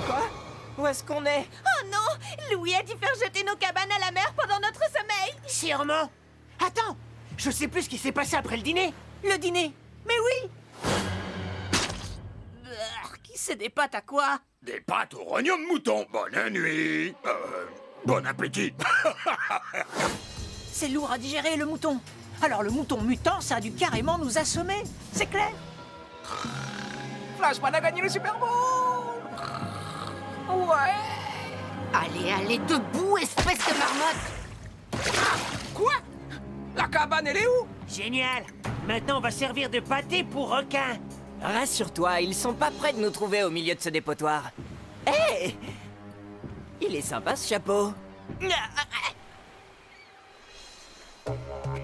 Quoi? Où est-ce qu'on est? Oh non! Louis a dû faire jeter nos cabanes à la mer pendant notre sommeil! Sûrement. Attends, je sais plus ce qui s'est passé après le dîner. Le dîner? Mais oui! Qui c'est des pâtes à quoi? Des pâtes au rognon de mouton. Bonne nuit. Bon appétit. C'est lourd à digérer, le mouton. Alors le mouton mutant, ça a dû carrément nous assommer. C'est clair? Flashman a gagné le Super Bowl. Ouais. Allez, debout, espèce de marmotte! Quoi? La cabane, elle est où? Génial! Maintenant, on va servir de pâté pour requins. Rassure-toi, ils sont pas prêts de nous trouver au milieu de ce dépotoir. Hé! Il est sympa, ce chapeau.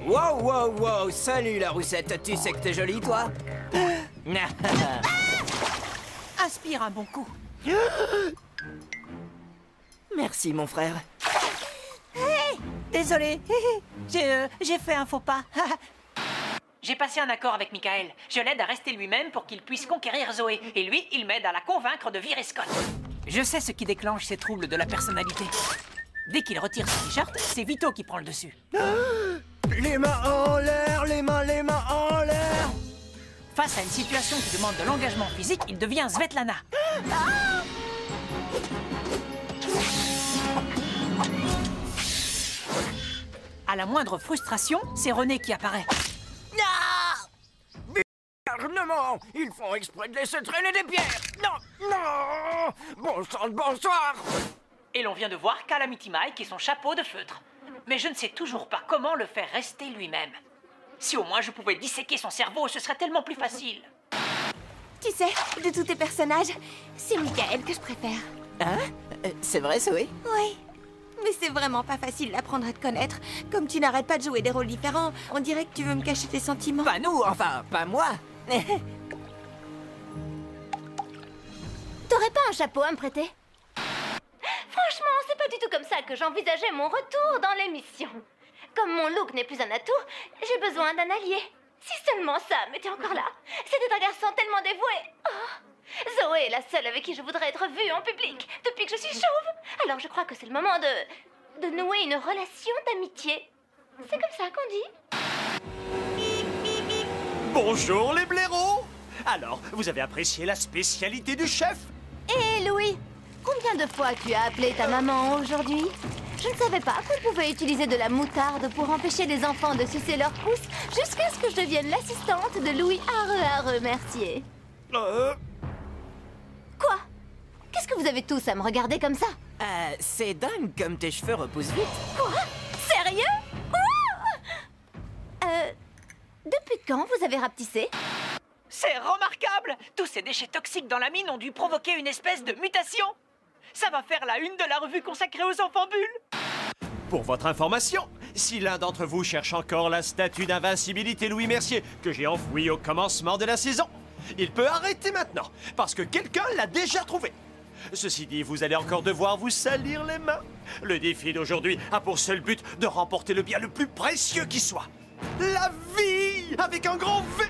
Wow, wow, wow! Salut, la roussette! Tu sais que t'es jolie, toi? Inspire un bon coup. Merci, mon frère. Désolé, j'ai fait un faux pas. J'ai passé un accord avec Michael. Je l'aide à rester lui-même pour qu'il puisse conquérir Zoé. Et lui, il m'aide à la convaincre de virer Scott. Je sais ce qui déclenche ces troubles de la personnalité. Dès qu'il retire son t-shirt, c'est Vito qui prend le dessus. Les mains en l'air, les mains en l'air! Face à une situation qui demande de l'engagement physique, il devient Svetlana. À la moindre frustration, c'est René qui apparaît. Gouvernement, ils font exprès de laisser traîner des pierres. Non, non. Bon sang de bonsoir. Et l'on vient de voir Calamity Mike et son chapeau de feutre. Mais je ne sais toujours pas comment le faire rester lui-même. Si au moins je pouvais disséquer son cerveau, ce serait tellement plus facile. Tu sais, de tous tes personnages, c'est Michael que je préfère. Hein? C'est vrai, Zoé? Oui. Mais c'est vraiment pas facile d'apprendre à te connaître. Comme tu n'arrêtes pas de jouer des rôles différents, on dirait que tu veux me cacher tes sentiments. Pas nous, enfin, pas moi. T'aurais pas un chapeau à me prêter? Franchement, c'est pas du tout comme ça que j'envisageais mon retour dans l'émission. Comme mon look n'est plus un atout, j'ai besoin d'un allié. Si seulement Sam était encore là. C'était un garçon tellement dévoué. Oh. Zoé est la seule avec qui je voudrais être vue en public depuis que je suis chauve. Alors je crois que c'est le moment de nouer une relation d'amitié. C'est comme ça qu'on dit. Bonjour, les blaireaux! Alors, vous avez apprécié la spécialité du chef? Hé, Louis, combien de fois tu as appelé ta maman aujourd'hui? Je ne savais pas qu'on pouvait utiliser de la moutarde pour empêcher les enfants de sucer leur pouce jusqu'à ce que je devienne l'assistante de Louis Arre Mercier. Quoi? Qu'est-ce que vous avez tous à me regarder comme ça? C'est dingue comme tes cheveux repoussent vite. Quoi? Sérieux? Depuis quand vous avez rapetissé? C'est remarquable! Tous ces déchets toxiques dans la mine ont dû provoquer une espèce de mutation. Ça va faire la une de la revue consacrée aux enfants bulles. Pour votre information, si l'un d'entre vous cherche encore la statue d'invincibilité Louis Mercier que j'ai enfouie au commencement de la saison, il peut arrêter maintenant, parce que quelqu'un l'a déjà trouvé. Ceci dit, vous allez encore devoir vous salir les mains. Le défi d'aujourd'hui a pour seul but de remporter le bien le plus précieux qui soit. La vie, avec un grand V.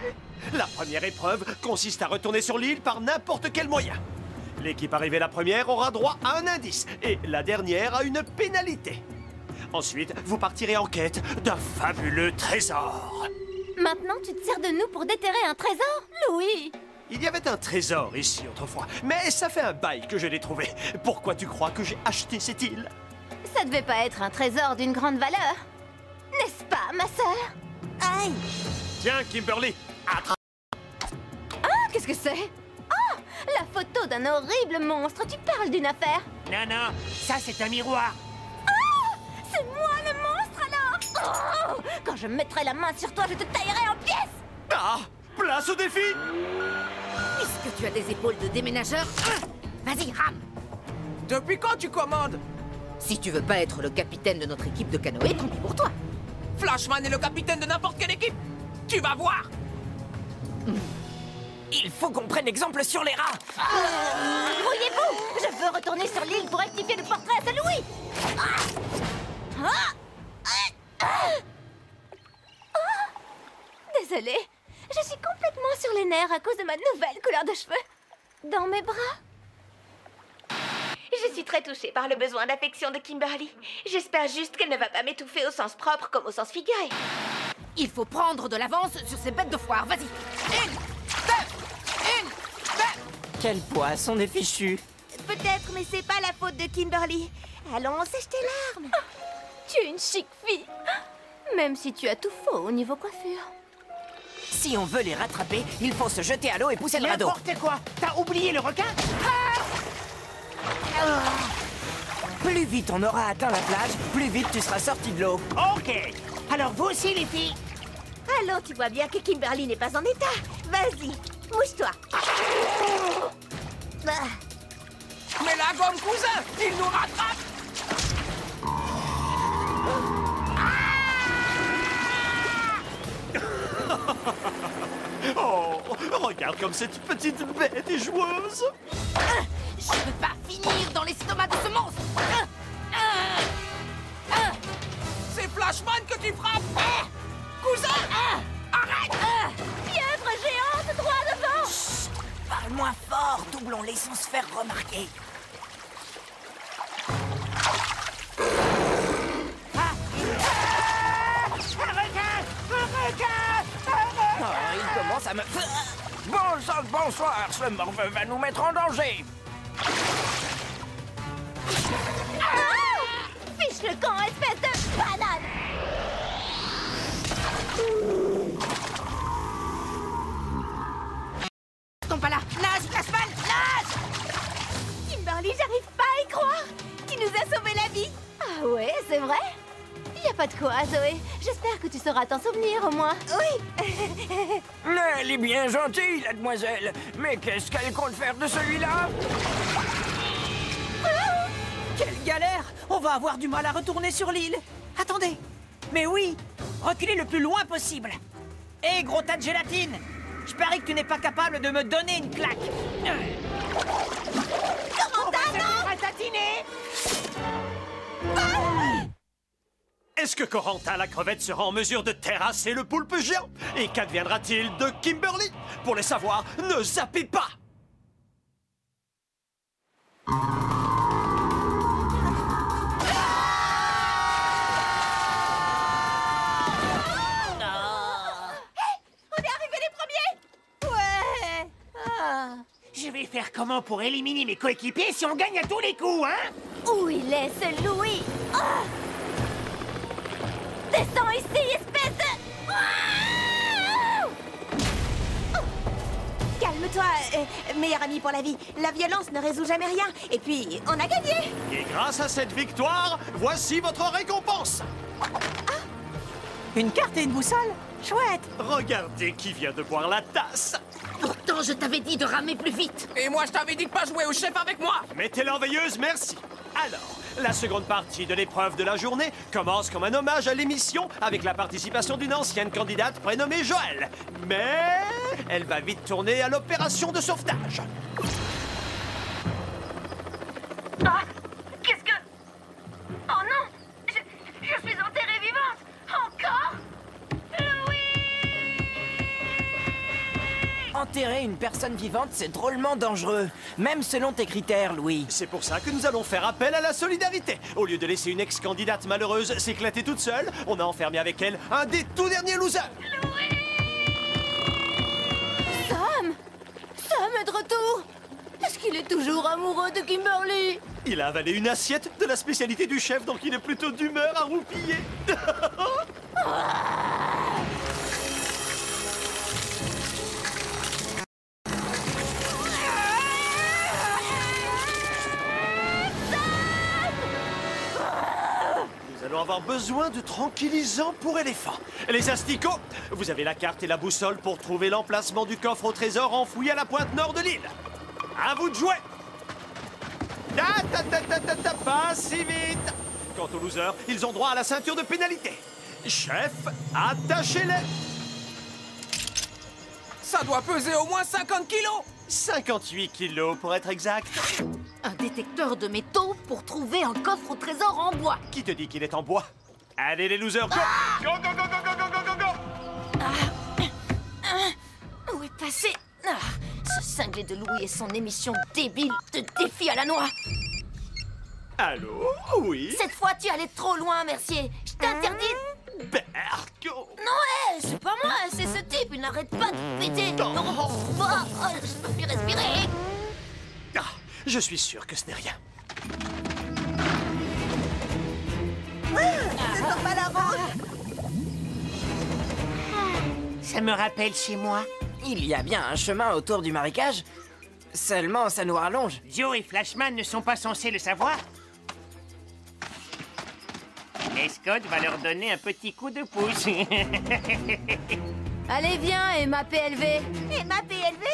La première épreuve consiste à retourner sur l'île par n'importe quel moyen. L'équipe arrivée la première aura droit à un indice et la dernière à une pénalité. Ensuite, vous partirez en quête d'un fabuleux trésor. Maintenant, tu te sers de nous pour déterrer un trésor, Louis? Il y avait un trésor ici autrefois, mais ça fait un bail que je l'ai trouvé. Pourquoi tu crois que j'ai acheté cette île? Ça devait pas être un trésor d'une grande valeur, n'est-ce pas, ma sœur? Aïe! Tiens, Kimberly, attrape. Ah, qu'est-ce que c'est? Oh, la photo d'un horrible monstre. Tu parles d'une affaire? Non, non, ça c'est un miroir. Oh, c'est moi le monstre alors? Oh, quand je mettrai la main sur toi, je te taillerai en pièces. Ah, place au défi. Puisque tu as des épaules de déménageur, vas-y, rame! Depuis quand tu commandes? Si tu veux pas être le capitaine de notre équipe de canoë, tant pis pour toi. Flashman est le capitaine de n'importe quelle équipe. Tu vas voir. Il faut qu'on prenne exemple sur les rats. Grouillez-vous! Je veux retourner sur l'île pour rectifier le portrait à Saint Louis. Désolée, je suis complètement sur les nerfs à cause de ma nouvelle couleur de cheveux. Dans mes bras, Je suis très touchée par le besoin d'affection de Kimberly. J'espère juste qu'elle ne va pas m'étouffer au sens propre comme au sens figuré. Il faut prendre de l'avance sur ces bêtes de foire. Vas-y. Une, deux. Quel poisson est fichu. Peut-être, mais c'est pas la faute de Kimberly. Allons sèche tes larmes. Tu es une chic fille. Même si tu as tout faux au niveau coiffure. Si on veut les rattraper, il faut se jeter à l'eau et pousser le radeau. N'importe quoi. T'as oublié le requin? Plus vite on aura atteint la plage, plus vite tu seras sorti de l'eau. Ok. Alors vous aussi, les filles. Allons, tu vois bien que Kimberly n'est pas en état. Vas-y, mouche-toi. Mais la gomme, cousin, il nous rattrape. Oh, regarde comme cette petite bête est joueuse. Je ne peux pas finir dans l'estomac de ce monstre. C'est Flashman que tu frappes. Cousin, arrête. Pieuvre géante, droit devant. Parle moins fort, doublons-les sans se faire remarquer. Oh, il commence à me... Bon sang de bonsoir, ce morveux va nous mettre en danger. Fiche le camp, espèce de banane. Tombe pas là. Nage, Flashman, nage. Kimberly, j'arrive pas à y croire. Tu nous as sauvé la vie. Ah ouais, c'est vrai? Y a pas de quoi, Zoé. J'espère que tu sauras t'en souvenir au moins. Oui. Elle est bien gentille, la demoiselle. Mais qu'est-ce qu'elle compte faire de celui-là? Quelle galère! On va avoir du mal à retourner sur l'île. Attendez. Mais oui, reculez le plus loin possible. Hé, gros tas de gélatine! Je parie que tu n'es pas capable de me donner une claque. Comment t'as Ratatiner! Est-ce que Corentin la crevette sera en mesure de terrasser le poulpe géant? Et qu'adviendra-t-il de Kimberly? Pour le savoir, ne zappez pas! On est arrivés les premiers. Ouais. Je vais faire comment pour éliminer mes coéquipiers si on gagne à tous les coups, hein? Où il est, ce Louis? Descends ici, espèce de... Calme-toi, meilleur ami pour la vie. La violence ne résout jamais rien. Et puis, on a gagné. Et grâce à cette victoire, voici votre récompense! Une carte et une boussole? Chouette! Regardez qui vient de boire la tasse! Pourtant, je t'avais dit de ramer plus vite. Et moi, je t'avais dit de pas jouer au chef avec moi. Mettez-la en veilleuse, merci! Alors, la seconde partie de l'épreuve de la journée commence comme un hommage à l'émission avec la participation d'une ancienne candidate prénommée Joël. Mais elle va vite tourner à l'opération de sauvetage. Ah, qu'est-ce que... Oh non, je suis enterrée vivante. Encore? Enterrer une personne vivante, c'est drôlement dangereux. Même selon tes critères, Louis. C'est pour ça que nous allons faire appel à la solidarité. Au lieu de laisser une ex-candidate malheureuse s'éclater toute seule, on a enfermé avec elle un des tout derniers losers. Sam! Sam est de retour! Est-ce qu'il est toujours amoureux de Kimberly? Il a avalé une assiette de la spécialité du chef, donc il est plutôt d'humeur à roupiller. Nous allons avoir besoin de tranquillisants pour éléphants. Les asticots, vous avez la carte et la boussole pour trouver l'emplacement du coffre au trésor enfoui à la pointe nord de l'île. À vous de jouer! Pas si vite! Quant aux losers, ils ont droit à la ceinture de pénalité. Chef, attachez-les! Ça doit peser au moins 50 kilos. 58 kilos pour être exact. Un détecteur de métaux pour trouver un coffre au trésor en bois. Qui te dit qu'il est en bois? Allez les losers, go! Go, go, go, go, go, go, go, go! Où est passé? Ce cinglé de Louis et son émission débile de défi à la noix. Allô? Oui? Cette fois, tu allais trop loin, Mercier. Je t'interdis... Berco! Non, c'est pas moi, c'est ce type. Il n'arrête pas de péter. Oh. Je peux plus respirer. Ah, je suis sûr que ce n'est rien. Ça me rappelle chez moi. Il y a bien un chemin autour du marécage. Seulement, ça nous rallonge. Joe et Flashman ne sont pas censés le savoir. Et Scott va leur donner un petit coup de pouce. Allez, viens, Emma PLV. Emma PLV?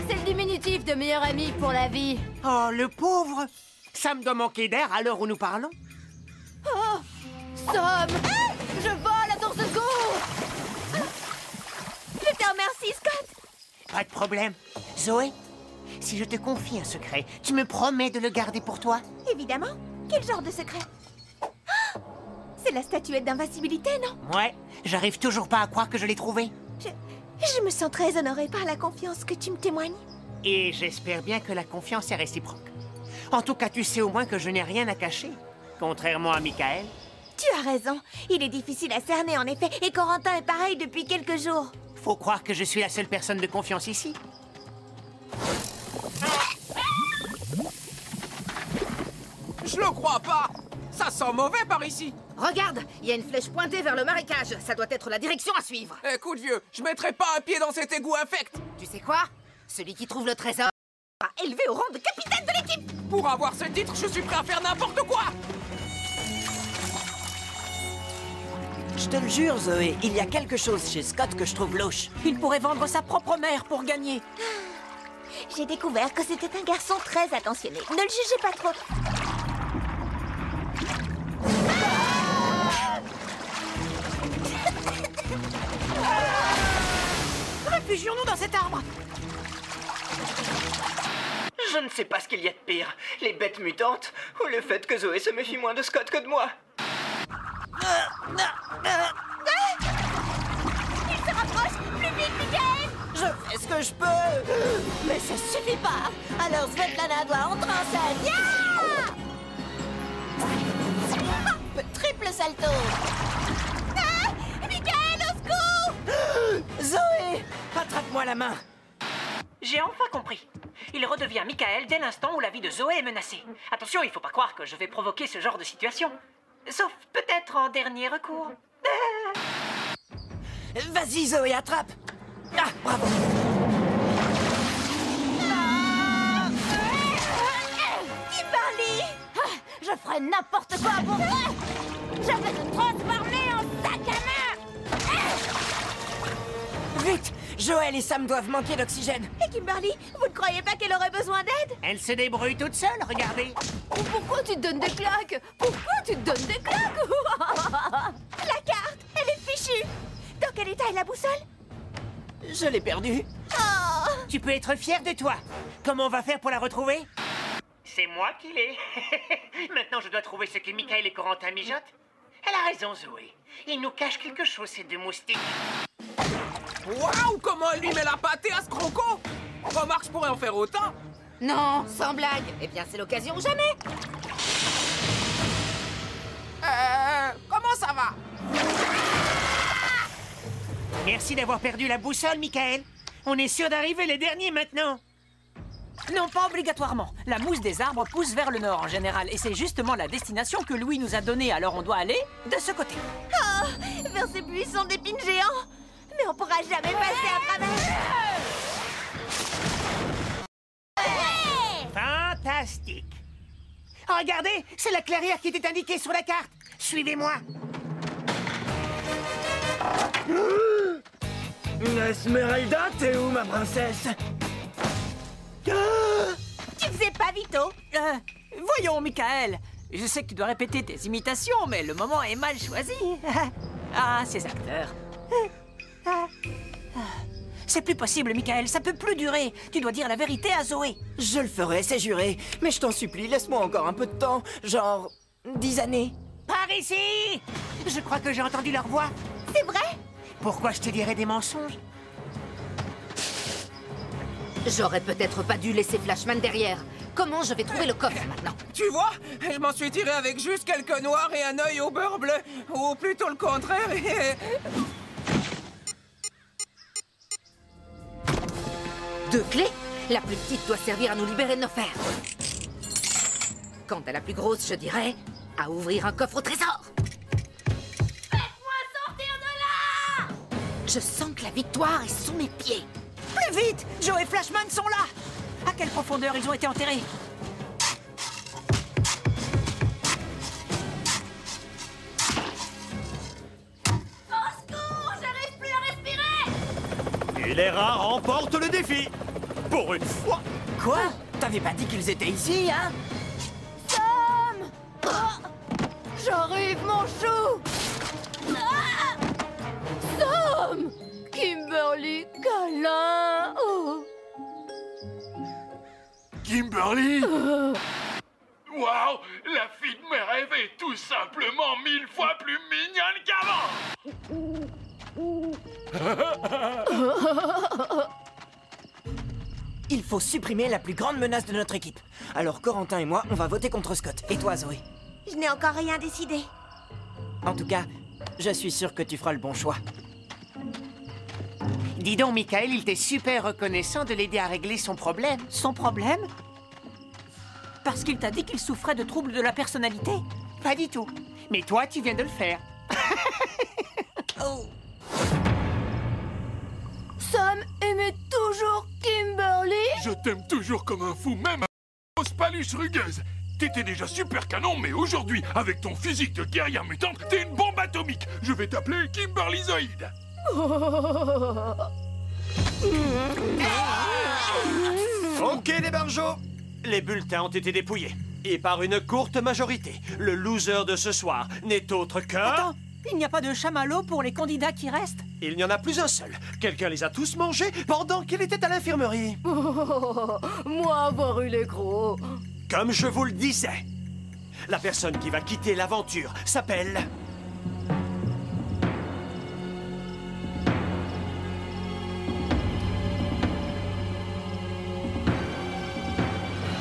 C'est le diminutif de meilleur ami pour la vie. Oh, le pauvre! Ça me doit manquer d'air à l'heure où nous parlons. Oh, Sam! Je vole à ton secours! Je te remercie, Scott. Pas de problème. Zoé, si je te confie un secret, tu me promets de le garder pour toi? Évidemment. Quel genre de secret? Ah, c'est la statuette d'invincibilité, non? Ouais, j'arrive toujours pas à croire que je l'ai trouvée. Je me sens très honorée par la confiance que tu me témoignes. Et j'espère bien que la confiance est réciproque. En tout cas, tu sais au moins que je n'ai rien à cacher. Contrairement à Michael. Tu as raison. Il est difficile à cerner, en effet. Et Corentin est pareil depuis quelques jours. Faut croire que je suis la seule personne de confiance ici. Je le crois pas. Ça sent mauvais par ici. Regarde, il y a une flèche pointée vers le marécage. Ça doit être la direction à suivre. Écoute, vieux, je mettrai pas un pied dans cet égout infect. Tu sais quoi? Celui qui trouve le trésor sera élevé au rang de capitaine de l'équipe. Pour avoir ce titre, je suis prêt à faire n'importe quoi. Je te le jure, Zoé, il y a quelque chose chez Scott que je trouve louche. Il pourrait vendre sa propre mère pour gagner. J'ai découvert que c'était un garçon très attentionné. Ne le jugez pas trop. Réfugions-nous dans cet arbre. Je ne sais pas ce qu'il y a de pire, les bêtes mutantes ou le fait que Zoé se méfie moins de Scott que de moi. Il se rapproche. Plus vite, Michael. Je fais ce que je peux. Mais ça suffit pas. Alors Svetlana doit entrer en scène. Yeah! Hop, triple salto. Michael, au secours. Zoé, attrape-moi la main. J'ai enfin compris. Il redevient Michael dès l'instant où la vie de Zoé est menacée. Attention, il faut pas croire que je vais provoquer ce genre de situation. Sauf peut-être en dernier recours. Vas-y, Zoé, attrape. Ah, bravo. Kimberly. Je ferai n'importe quoi pour toi. Je vais te transformer en sac à main. Vite, Joël et Sam doivent manquer d'oxygène. Et Kimberly, vous ne croyez pas qu'elle aurait besoin d'aide? Elle se débrouille toute seule, regardez. Pourquoi tu te donnes des claques? Pourquoi tu te donnes des claques? La carte, elle est fichue. Dans quel état est la boussole? Je l'ai perdue. Oh. Tu peux être fier de toi. Comment on va faire pour la retrouver? C'est moi qui l'ai. Maintenant, je dois trouver ce que Michael et Corentin mijotent. Elle a raison, Zoé. Ils nous cachent quelque chose, ces deux moustiques. Waouh, comment elle lui met la pâtée à ce croco. Remarque, je pourrais en faire autant. Non, sans blague. Eh bien, c'est l'occasion ou jamais. Comment ça va? Merci d'avoir perdu la boussole, Michael. On est sûr d'arriver les derniers maintenant. Non, pas obligatoirement. La mousse des arbres pousse vers le nord en général. Et c'est justement la destination que Louis nous a donnée. Alors on doit aller de ce côté. Oh, vers ces buissons d'épines géants. Mais on pourra jamais passer à travers. Fantastique. Regardez, c'est la clairière qui était indiquée sur la carte. Suivez-moi. Esmeralda, t'es où, ma princesse? Tu faisais pas Vito? Voyons, Michael. Je sais que tu dois répéter tes imitations, mais le moment est mal choisi. Ah, ces acteurs. C'est plus possible, Michael. Ça peut plus durer. Tu dois dire la vérité à Zoé. Je le ferai, c'est juré. Mais je t'en supplie, laisse-moi encore un peu de temps. Genre 10 années. Par ici. Je crois que j'ai entendu leur voix. C'est vrai? Pourquoi je te dirais des mensonges? J'aurais peut-être pas dû laisser Flashman derrière. comment je vais trouver le coffre maintenant. Tu vois, je m'en suis tiré avec juste quelques noirs et un œil au beurre bleu. Ou plutôt le contraire. Deux clés. La plus petite doit servir à nous libérer de nos fers. Quant à la plus grosse, je dirais, à ouvrir un coffre au trésor. Faites-moi sortir de là! Je sens que la victoire est sous mes pieds. Plus vite! Joe et Flashman sont là! À quelle profondeur ils ont été enterrés? Au secours! J'arrive plus à respirer! Et les rats remportent le défi. Pour une fois. Quoi? T'avais pas dit qu'ils étaient ici, hein? Tom! Oh, j'arrive, mon chou! Ah! Tom! Kimberly, câlin! Oh. Kimberly Waouh, la fille de mes rêves est tout simplement 1000 fois plus mignonne qu'avant. Il faut supprimer la plus grande menace de notre équipe. Alors Corentin et moi, on va voter contre Scott. Et toi, Zoé? Je n'ai encore rien décidé. En tout cas, je suis sûr que tu feras le bon choix. Dis donc, Michael, il était super reconnaissant de l'aider à régler son problème. Son problème? Parce qu'il t'a dit qu'il souffrait de troubles de la personnalité? Pas du tout. Mais toi, tu viens de le faire. Oh. Sam aimait toujours Kimberly? Je t'aime toujours comme un fou, même à grosse paluche rugueuse. T'étais déjà super canon, mais aujourd'hui, avec ton physique de guerrière mutante, t'es une bombe atomique. Je vais t'appeler Kimberlyzoïde. Ok, les barjots. Les bulletins ont été dépouillés. Et par une courte majorité, le loser de ce soir n'est autre que... Attends, il n'y a pas de chamallow pour les candidats qui restent? Il n'y en a plus un seul. Quelqu'un les a tous mangés pendant qu'il était à l'infirmerie. Moi avoir eu les gros. Comme je vous le disais, la personne qui va quitter l'aventure s'appelle...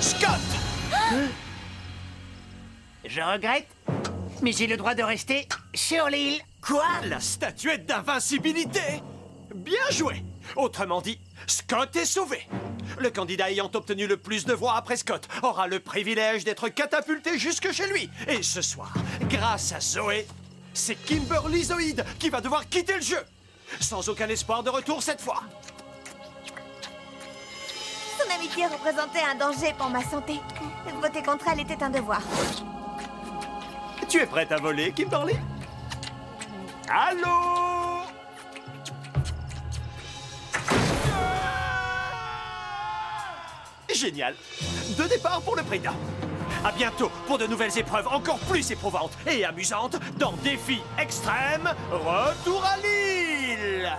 Scott! Je regrette, mais j'ai le droit de rester sur l'île. Quoi? La statuette d'invincibilité? Bien joué! Autrement dit, Scott est sauvé. Le candidat ayant obtenu le plus de voix après Scott aura le privilège d'être catapulté jusque chez lui. Et ce soir, grâce à Zoé, c'est Kimberlyzoïde qui va devoir quitter le jeu. Sans aucun espoir de retour cette fois. Son amitié représentait un danger pour ma santé. Voter contre elle était un devoir. Tu es prête à voler, Kimberly? Allô? Génial. 2 départs pour le prix d'un. À bientôt pour de nouvelles épreuves encore plus éprouvantes et amusantes dans Défi Extrême, Retour à l'île.